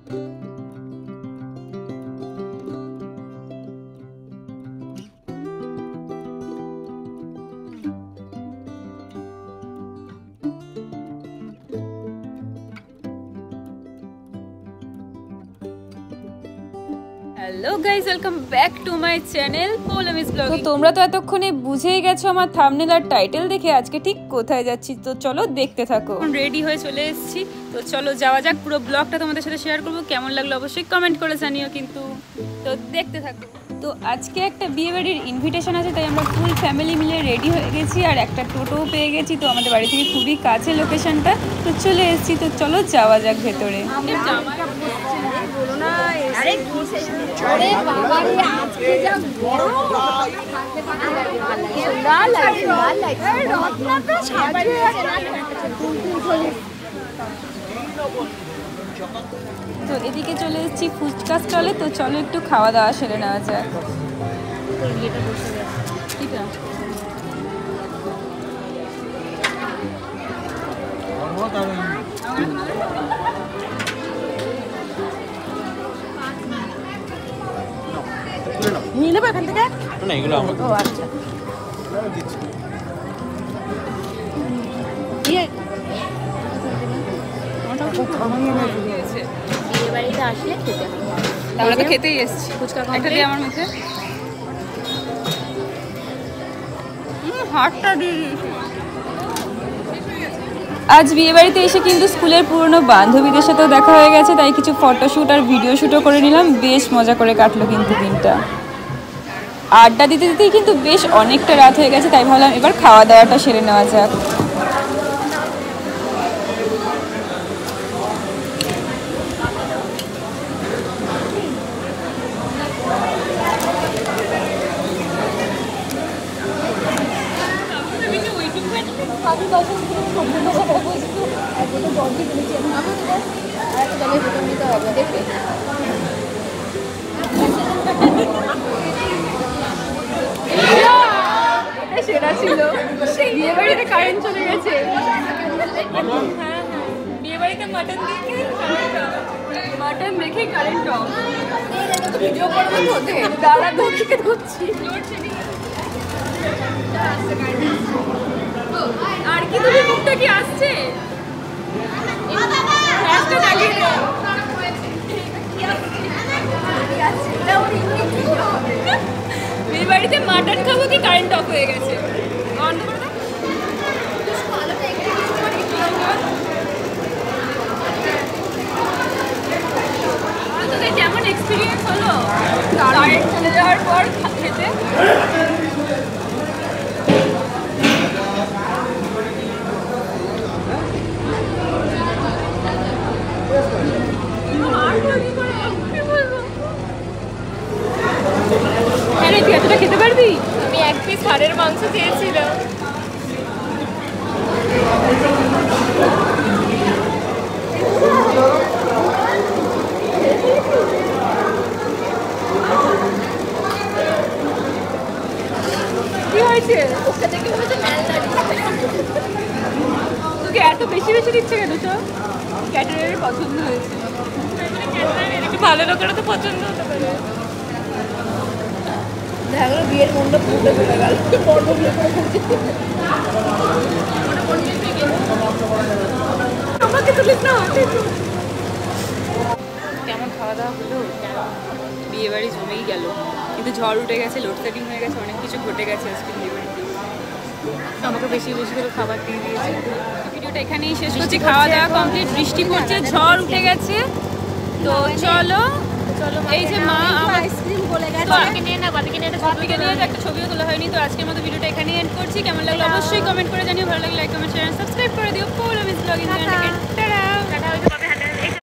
Hello guys, welcome back to my channel পৌলমিস blogging. তো তোমরা তো এতক্ষণে বুঝেই গেছো আমার থাম্বনেল আর টাইটেল দেখে আজকে ঠিক কোথায় যাচ্ছি। তো চলো দেখতে থাকো। রেডি হয়ে চলে এসেছি, তো চলো যাওয়া যাক। পুরো ব্লগটা তোমাদের সাথে শেয়ার করবো, কেমন লাগলো অবশ্যই কমেন্ট করে জানিও কিন্তু। তো দেখতে থাকো। তো আজকে একটা বিয়ে বাড়ির ইনভিটেশন আছে, তাই আমরা ফুল ফ্যামিলি মিলে রেডি হয়ে গেছি আর একটা টোটোও পেয়ে গেছি। তো আমাদের বাড়ি থেকে খুবই কাছে লোকেশনটা, তো চলে এসেছি। তো চলো যাওয়া যাক ভেতরে। তো এদিকে চলে এসেছি ফুচকা স্টলে। তো চলো একটু খাওয়া দাওয়া সেরে নেওয়া যাক। নিয়ে নেবো এখান থেকে না, এগুলো আমার। ও আচ্ছা, বিয়ে বাড়িতে আসলে খেতে হবে। আমরা তো খেতেই এসেছি। ফুচকা একটা দিয়ে আমার মুখে হাতটা দিয়ে দিয়েছি। আজ বিয়ে বাড়িতে এসে কিন্তু স্কুলের পুরনো বান্ধবীদের সাথেও দেখা হয়ে গেছে, তাই কিছু ফটোশ্যুট আর ভিডিও শ্যুটও করে নিলাম। বেশ মজা করে কাটলো কিন্তু দিনটা। আড্ডা দিতে দিতেই কিন্তু বেশ অনেকটা রাত হয়ে গেছে, তাই ভাবলাম এবার খাওয়া দাওয়াটা সেরে নেওয়া যাক। সেটা ছিল বিয়ে বাড়িতে কারেন্ট চলে গেছে। বিয়ে বাড়িতে মাটন দেখে কারেন্ট অফ। ভিডিও করবো তো দাঁড়া থেকে ধরছি। আর কি তুমি মুখটা কি আসছে? বিয়ে বাড়িতে মাটন খাবো কি কারেন্ট অফ হয়ে গেছে? তোদের কেমন এক্সপিরিয়েন্স হলো কারেন্ট চলে যাওয়ার পর খেতে? তুই এতটা খেতে পারবি? আমি এক পিস হাড়ের মাংস চেয়েছিলাম। কি হয়েছে? তোকে এত বেশি বেশি দিচ্ছে কেন? সব ক্যাটারের পছন্দ হয়েছে। একটু ভালো লোকেরা তো পছন্দ হতে পারে। বিয়ের মণ্ডপ ফুটে চলে গেল। আমাকে তুলিস না। কেমন খাওয়া দাওয়া হলো? বিয়ে বাড়ি জমেই গেল, কিন্তু ঝড় উঠে গেছে, লোডশেডিং হয়ে গেছে, অনেক কিছু ঘটে গেছে আজকে বিয়ে বাড়িতে। আমাকে বেশি বেশি করে খাবার দিয়ে দিয়েছে। ভিডিওটা এখানেই শেষ করছি। খাওয়া দাওয়া কমপ্লিট, বৃষ্টি পড়ছে, ঝড় উঠে গেছে। তো চলো এই যে মা আইসক্রিম বলে গেছে, বাবাকে নিয়ে একটা ছবিও তোলা হয়নি। তো আজকের মতো ভিডিওটা এখানেই এন্ড করছি। কেমন লাগলো অবশ্যই কমেন্ট করে জানিও। ভালো লাগলে লাইক কমেন্ট শেয়ার সাবস্ক্রাইব করে দিও। পৌলমিস ব্লগিং। টাটা।